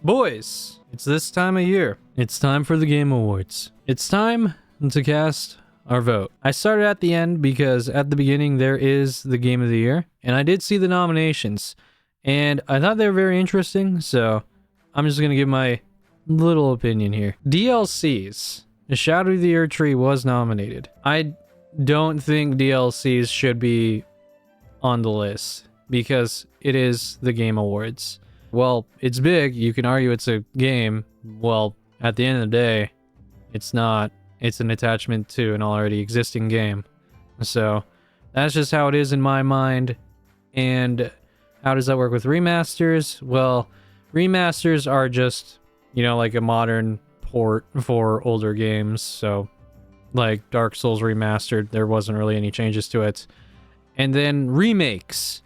Boys, it's this time of year. It's time for the Game Awards. It's time to cast our vote. I started at the end because at the beginning there is the Game of the Year, and I did see the nominations, and I thought they were very interesting, so I'm just gonna give my little opinion here. DLCs. The Shadow of the Erdtree was nominated. I don't think DLCs should be on the list because it is the Game Awards. Well, it's big. You can argue it's a game. Well, at the end of the day, it's not. It's an attachment to an already existing game. So that's just how it is in my mind. And how does that work with remasters? Well, remasters are just, like a modern port for older games. So like Dark Souls Remastered, there wasn't really any changes to it. And then remakes.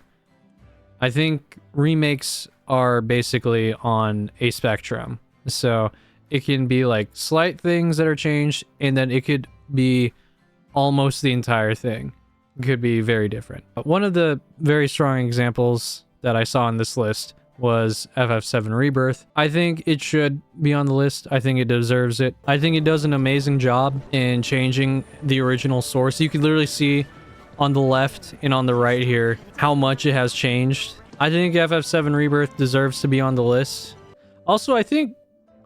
I think remakes are basically on a spectrum. So it can be like slight things that are changed, and then it could be almost the entire thing. It could be very different. One of the very strong examples that I saw on this list was FF7 Rebirth. I think it should be on the list. I think it deserves it. I think it does an amazing job in changing the original source. You can literally see on the left and on the right here how much it has changed. I think FF7 Rebirth deserves to be on the list. Also, I think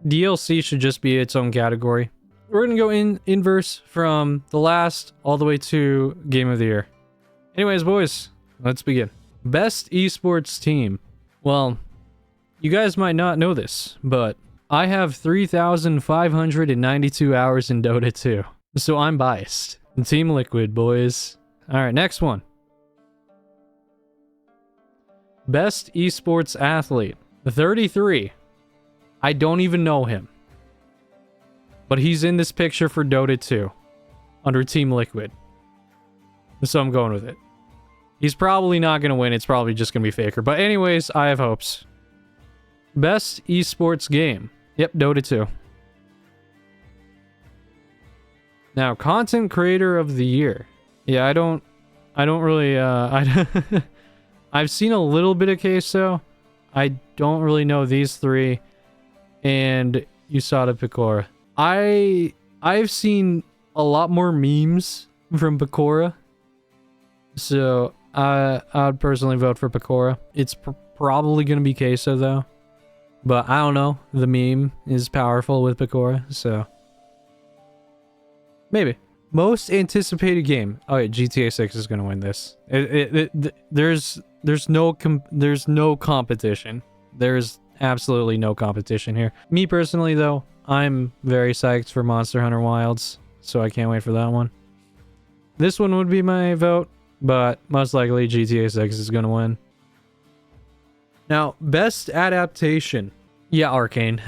DLC should just be its own category. We're gonna go in inverse from the last all the way to Game of the Year. Anyways, boys, let's begin. Best esports team. Well, you guys might not know this, but I have 3,592 hours in Dota 2, so I'm biased. Team Liquid, boys. All right, next one. Best esports athlete. 33. I don't even know him. But he's in this picture for Dota 2. Under Team Liquid. So I'm going with it. He's probably not going to win. It's probably just going to be Faker. But anyways, I have hopes. Best esports game. Yep, Dota 2. Now, content creator of the year. Yeah, I don't really, I've seen a little bit of Queso. I don't really know these three. And USADA Picora. I've seen a lot more memes from Picora. So, I'd personally vote for Picora. It's probably going to be Queso, though. But I don't know. The meme is powerful with Picora, so... maybe. Most anticipated game. Oh, yeah, GTA 6 is going to win this. There's no competition. There's absolutely no competition here. Me personally, though, I'm very psyched for Monster Hunter Wilds, so I can't wait for that one. This one would be my vote, but most likely GTA 6 is going to win. Now, best adaptation. Yeah, Arcane.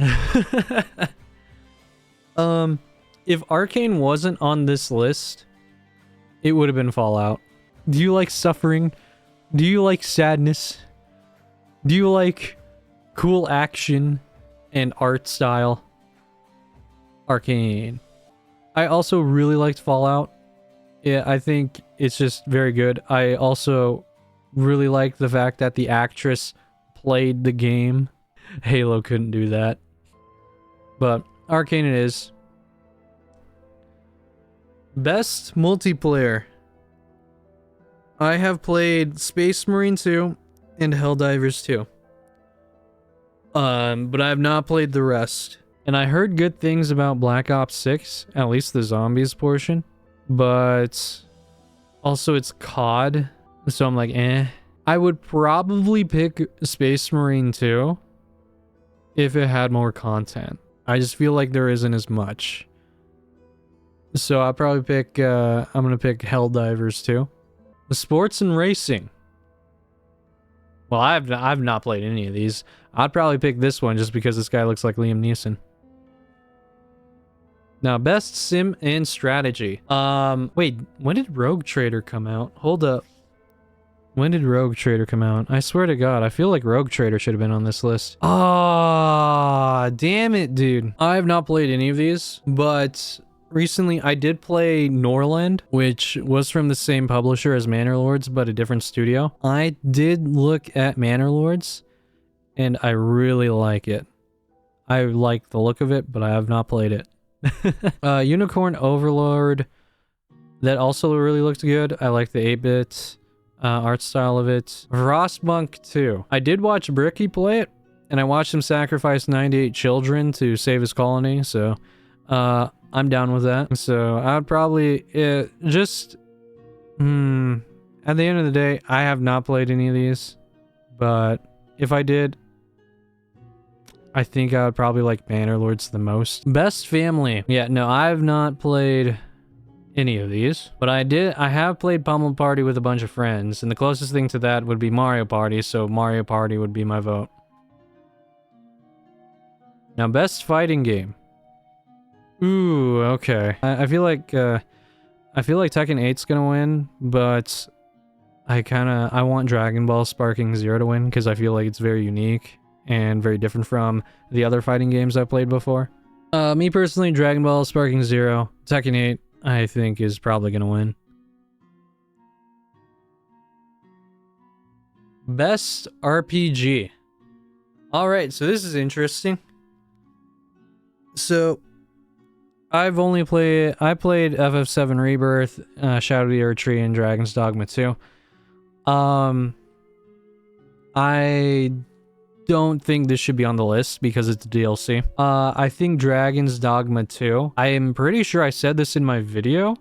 If Arcane wasn't on this list, it would have been Fallout. Do you like suffering? Do you like sadness? Do you like cool action and art style? Arcane. I also really liked Fallout. Yeah, I think it's just very good. I also really like the fact that the actress played the game. Halo couldn't do that. But Arcane it is. Best multiplayer. I have played Space Marine 2 and Helldivers 2. But I have not played the rest. And I heard good things about Black Ops 6, at least the zombies portion. But also it's COD, so I'm like, eh. I would probably pick Space Marine 2 if it had more content. I just feel like there isn't as much. So I'll probably pick, I'm gonna pick Helldivers 2. The sports and racing. Well, I've not played any of these. I'd probably pick this one just because this guy looks like Liam Neeson. Now, best sim and strategy. Wait, when did Rogue Trader come out? Hold up. When did Rogue Trader come out? I swear to God, I feel like Rogue Trader should have been on this list. Ah, damn it, dude. I have not played any of these, but recently I did play Norland, which was from the same publisher as Manor Lords, but a different studio. I did look at Manor Lords, and I really like it. I like the look of it, but I have not played it. Unicorn Overlord, that also really looked good. I like the 8-bit art style of it. Frostpunk 2. I did watch Bricky play it, and I watched him sacrifice 98 children to save his colony, so I'm down with that. So I would probably at the end of the day, I have not played any of these, but if I did, I think I would probably like Bannerlords the most. Best family. Yeah, no, I have not played any of these, but I have played Pummel Party with a bunch of friends, and the closest thing to that would be Mario Party, so Mario Party would be my vote. Now, best fighting game. Ooh, okay. I feel like Tekken 8's gonna win, but I want Dragon Ball Sparking Zero to win because I feel like it's very unique and very different from the other fighting games I've played before. Me personally, Dragon Ball Sparking Zero, Tekken 8, I think is probably gonna win. Best RPG. Alright, so this is interesting. So, I played FF7 Rebirth, Shadow of the Erdtree, and Dragon's Dogma 2. I don't think this should be on the list because it's a DLC. I think Dragon's Dogma 2. I am pretty sure I said this in my video.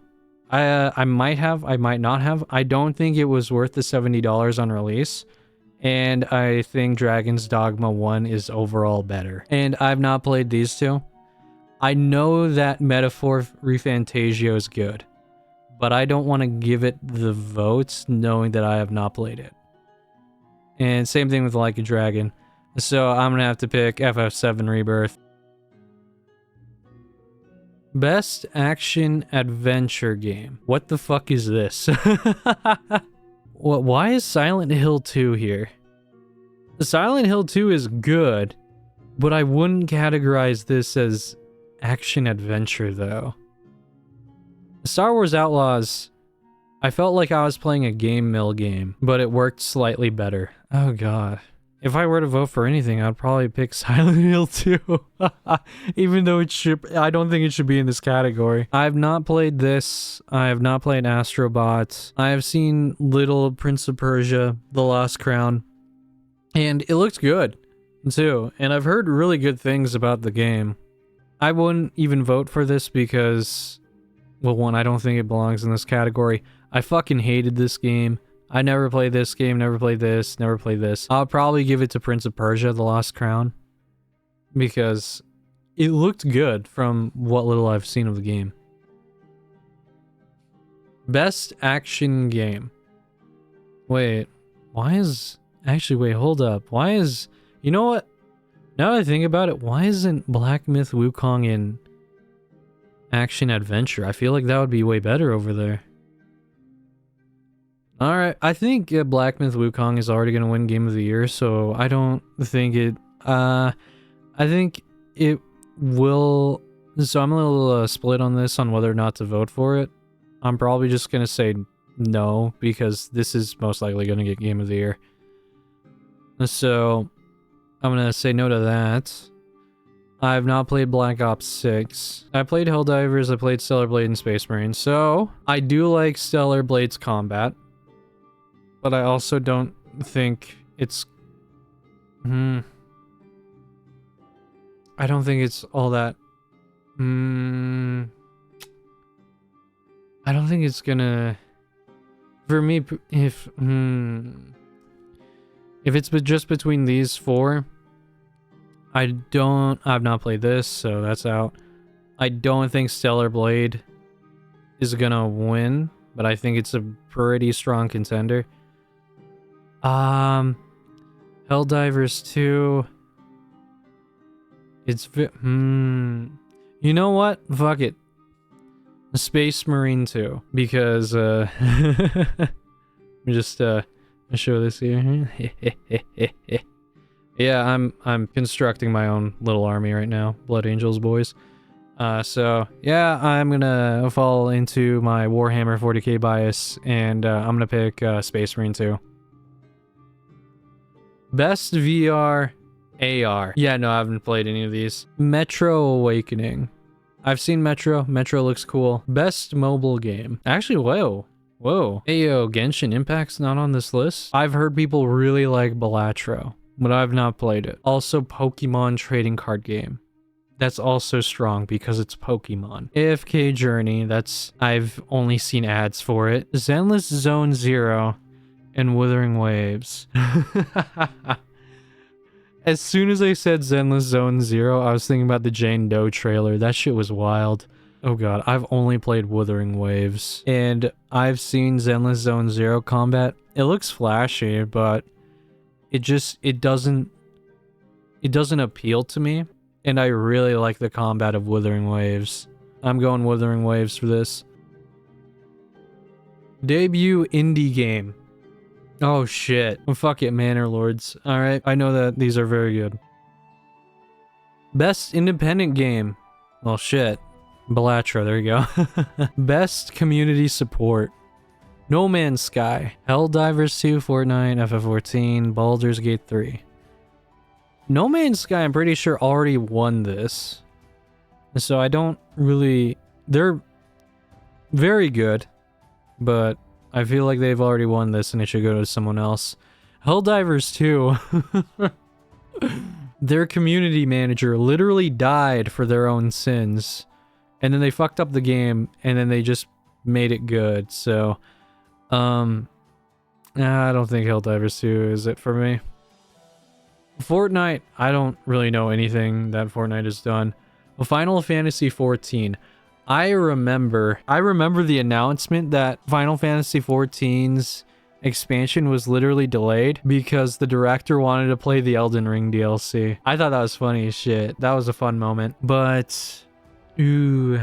I might have, I might not have. I don't think it was worth the $70 on release. And I think Dragon's Dogma 1 is overall better. And I've not played these two. I know that Metaphor ReFantazio is good, but I don't want to give it the votes knowing that I have not played it. And same thing with Like a Dragon. So I'm going to have to pick FF7 Rebirth. Best action adventure game. What the fuck is this? Why is Silent Hill 2 here? Silent Hill 2 is good, but I wouldn't categorize this as action adventure though. Star Wars Outlaws, I felt like I was playing a game mill game, but it worked slightly better. Oh god. If I were to vote for anything, I'd probably pick Silent Hill 2. Even though I don't think it should be in this category. I have not played this. I have not played Astro Bot. I have seen Little Prince of Persia, The Lost Crown, and it looked good too. And I've heard really good things about the game. I wouldn't even vote for this because, well, one, I don't think it belongs in this category. I fucking hated this game. I never played this game, never played this, never played this. I'll probably give it to Prince of Persia, The Lost Crown, because it looked good from what little I've seen of the game. Best action game. Wait, why is... Actually, wait, hold up. Why is... You know what? Now that I think about it, why isn't Black Myth Wukong in action adventure? I feel like that would be way better over there. Alright, I think Black Myth Wukong is already going to win Game of the Year, so I don't think it... I think it will... So I'm a little split on this, on whether or not to vote for it. I'm probably just going to say no, because this is most likely going to get Game of the Year. So, I'm going to say no to that. I have not played Black Ops 6. I played Helldivers, I played Stellar Blade and Space Marine, so I do like Stellar Blade's combat. But I also don't think it's... I don't think it's all that... I don't think it's gonna... For me, if it's just between these four, I've not played this, so that's out. I don't think Stellar Blade is gonna win, but I think it's a pretty strong contender. Helldivers 2. It's you know what? Fuck it. Space Marine 2, because let me just show this here. Yeah, I'm constructing my own little army right now, Blood Angels boys. So yeah, I'm gonna fall into my Warhammer 40k bias, and I'm gonna pick Space Marine 2. Best VR AR. Yeah, no, I haven't played any of these. Metro Awakening. I've seen Metro. Metro looks cool. Best mobile game. Actually, whoa. Whoa. Ayo, Genshin Impact's not on this list. I've heard people really like Balatro, but I've not played it. Also, Pokemon trading card game. That's also strong because it's Pokemon. AFK Journey, I've only seen ads for it. Zenless Zone Zero and Wuthering Waves. As soon as I said Zenless Zone Zero, I was thinking about the Jane Doe trailer. That shit was wild. Oh god, I've only played Wuthering Waves. And I've seen Zenless Zone Zero combat. It looks flashy, but it doesn't appeal to me. And I really like the combat of Wuthering Waves. I'm going Wuthering Waves for this. Debut indie game. Oh shit. Oh, fuck it, Manor Lords. Alright, I know that these are very good. Best independent game. Well shit. Balatro, there you go. Best community support. No Man's Sky. Helldivers 2, Fortnite, FF14, Baldur's Gate 3. No Man's Sky, I'm pretty sure, already won this. So I don't really... They're very good, but I feel like they've already won this and it should go to someone else. Helldivers 2. Their community manager literally died for their own sins. And then they fucked up the game, and then they just made it good, so... I don't think Helldivers 2 is it for me. Fortnite, I don't really know anything that Fortnite has done. Final Fantasy 14. I remember the announcement that Final Fantasy 14's expansion was literally delayed because the director wanted to play the Elden Ring DLC. I thought that was funny as shit. That was a fun moment. But... ooh.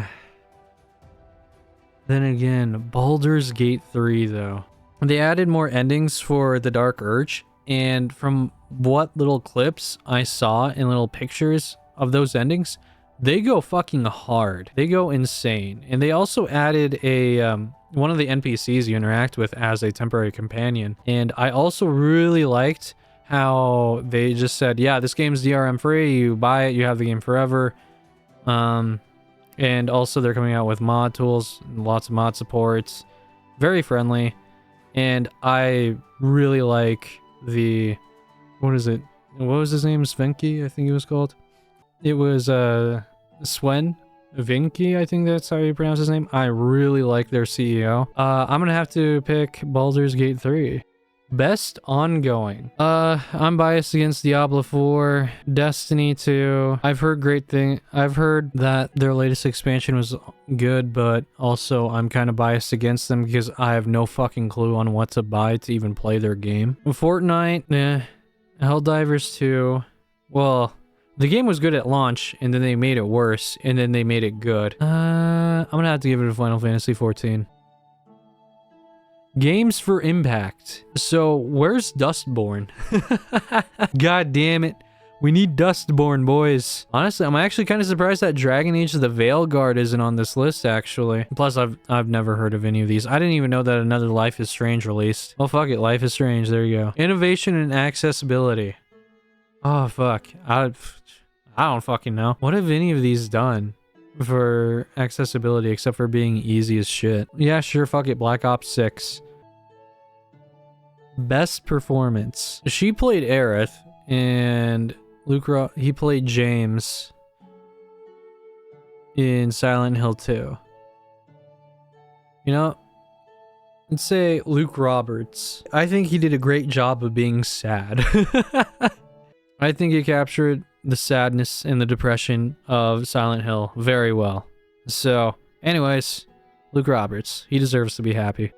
Then again, Baldur's Gate 3 though. They added more endings for the Dark Urge, and from what little clips I saw in little pictures of those endings, they go fucking hard. They go insane. And they also added a one of the NPCs you interact with as a temporary companion. And I also really liked how they just said, yeah, this game's DRM free, you buy it, you have the game forever. And also they're coming out with mod tools, lots of mod supports, very friendly. And I really like the, what is it? What was his name? Svenki, I think he was called. It was Sven Vinky, I think that's how you pronounce his name. I really like their CEO. I'm gonna have to pick Baldur's Gate 3. Best ongoing. I'm biased against Diablo 4, Destiny 2. I've heard that their latest expansion was good, but also I'm kind of biased against them because I have no fucking clue on what to buy to even play their game. Fortnite, eh. Helldivers 2. Well, the game was good at launch, and then they made it worse, and then they made it good. I'm gonna have to give it a Final Fantasy 14. Games for Impact. So, where's Dustborn? God damn it. We need Dustborn, boys. Honestly, I'm actually kind of surprised that Dragon Age of the Veilguard isn't on this list, actually. Plus, I've never heard of any of these. I didn't even know that another Life is Strange released. Well, fuck it. Life is Strange. There you go. Innovation and accessibility. Oh, fuck. I don't fucking know. What have any of these done for accessibility except for being easy as shit? Yeah, sure, fuck it. Black Ops 6. Best performance. She played Aerith, and he played James in Silent Hill 2. You know, let's say Luke Roberts. I think he did a great job of being sad. I think he captured the sadness and the depression of Silent Hill very well. So, anyways, Luke Roberts. He deserves to be happy.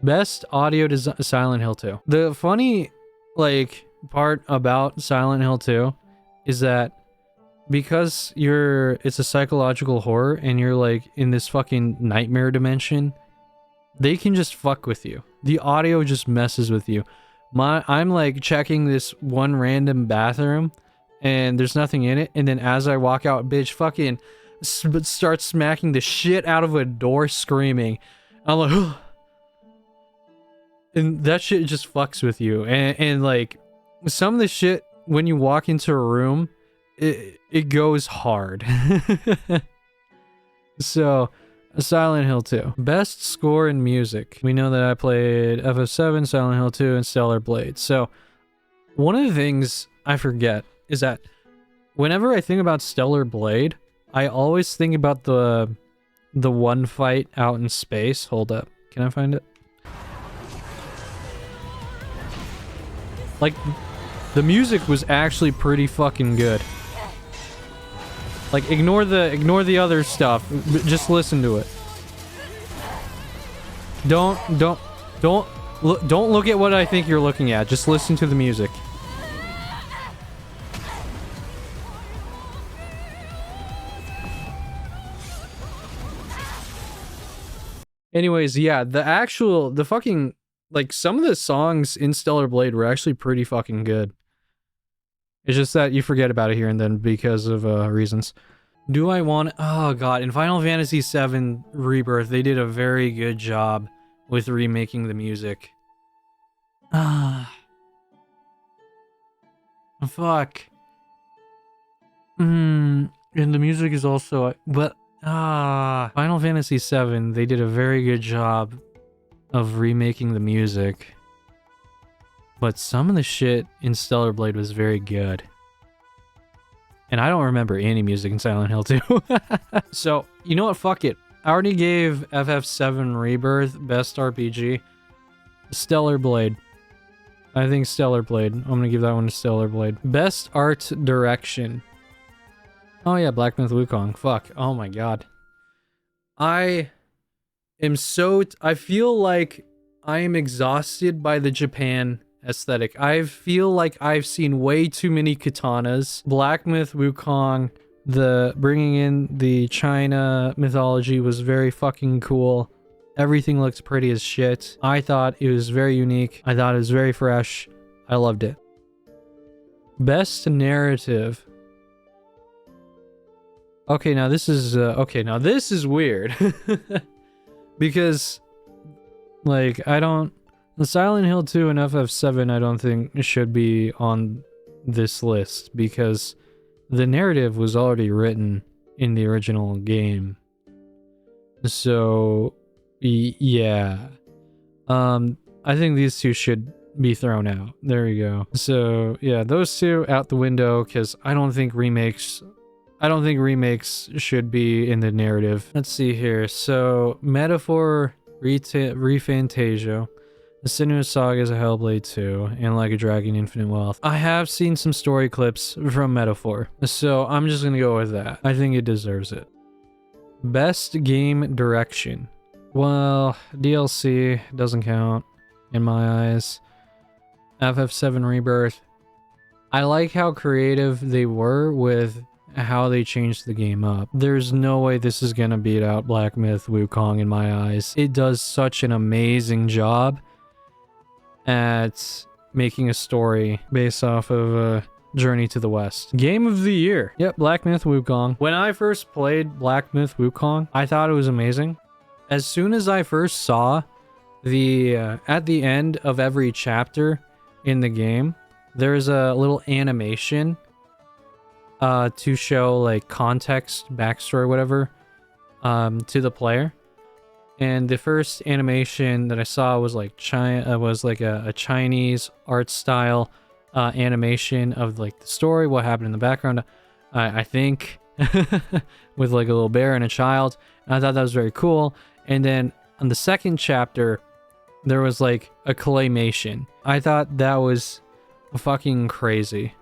Best audio design, Silent Hill 2. The funny, part about Silent Hill 2 is that because it's a psychological horror and you're, in this fucking nightmare dimension, they can just fuck with you. The audio just messes with you. I'm, checking this one random bathroom, and there's nothing in it, and then as I walk out, bitch fucking starts smacking the shit out of a door screaming. I'm like, ugh. And that shit just fucks with you. And some of the shit when you walk into a room, it goes hard. So, Silent Hill 2. Best score in music. We know that I played FF7, Silent Hill 2, and Stellar Blade. So, one of the things I forget is that whenever I think about Stellar Blade, I always think about the one fight out in space. Hold up. Can I find it? Like, the music was actually pretty fucking good. Like, ignore the other stuff. Just listen to it. Don't look at what I think you're looking at. Just listen to the music. Anyways, yeah, the fucking, like, some of the songs in Stellar Blade were actually pretty fucking good. It's just that you forget about it here and then because of reasons. Do I want... Oh god, in Final Fantasy VII Rebirth, they did a very good job with remaking the music. Ah. Fuck. And the music is also... But... Final Fantasy VII, they did a very good job of remaking the music. But some of the shit in Stellar Blade was very good. And I don't remember any music in Silent Hill 2. So, you know what? Fuck it. I already gave FF7 Rebirth Best RPG. Stellar Blade. I think Stellar Blade. I'm gonna give that one to Stellar Blade. Best Art Direction. Oh yeah, Black Myth Wukong. Fuck. Oh my god. I am so... I feel like I am exhausted by the Japan aesthetic. I feel like I've seen way too many katanas. Black Myth Wukong, the bringing in the China mythology was very fucking cool. Everything looked pretty as shit. I thought it was very unique. I thought it was very fresh. I loved it. Best narrative. Okay, now this is now this is weird. Because like the Silent Hill 2 and FF7 I don't think should be on this list because the narrative was already written in the original game. So yeah. I think these two should be thrown out. There you go. So yeah, those two out the window because I don't think remakes should be in the narrative. Let's see here. So Metaphor Refantasio. The Senua Saga is a Hellblade 2, and Like a Dragon Infinite Wealth. I have seen some story clips from Metaphor, so I'm just gonna go with that. I think it deserves it. Best Game Direction. Well, DLC doesn't count in my eyes. FF7 Rebirth. I like how creative they were with how they changed the game up. There's no way this is gonna beat out Black Myth Wukong in my eyes. It does such an amazing job at making a story based off of Journey to the West. Game of the Year. Yep, Black Myth Wukong. When I first played Black Myth Wukong, I thought it was amazing. As soon as I first saw the at the end of every chapter in the game, there's a little animation to show like context, backstory, whatever, to the player. And the first animation that I saw was like a Chinese art style animation of like the story, what happened in the background. I think with like a little bear and a child. And I thought that was very cool. And then on the second chapter, there was like a claymation. I thought that was fucking crazy.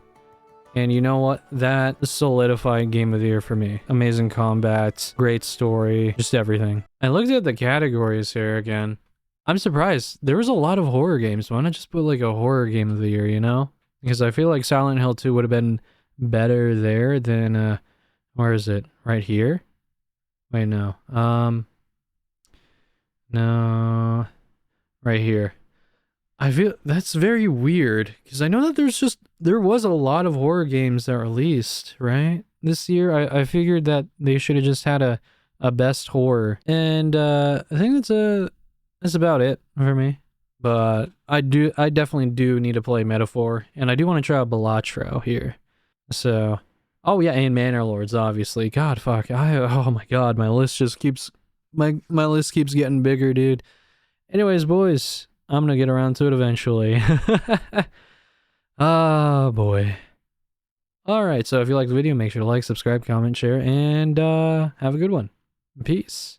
And you know what? That solidified Game of the Year for me. Amazing combat, great story, just everything. I looked at the categories here again. I'm surprised. There was a lot of horror games. Why not just put like a horror Game of the Year, you know? Because I feel like Silent Hill 2 would have been better there than, where is it? Right here? Wait, no. No. Right here. I feel that's very weird because I know that there was a lot of horror games that released, right? This year. I figured that they should have just had a best horror. And I think that's about it for me. But I definitely do need to play Metaphor, and I do want to try out Balatro here. So, oh yeah, and Manor Lords, obviously. God, fuck. Oh my god, my list just keeps, my list keeps getting bigger, dude. Anyways, boys, I'm gonna get around to it eventually. Oh boy. Alright, so if you liked the video, make sure to like, subscribe, comment, share, and have a good one. Peace.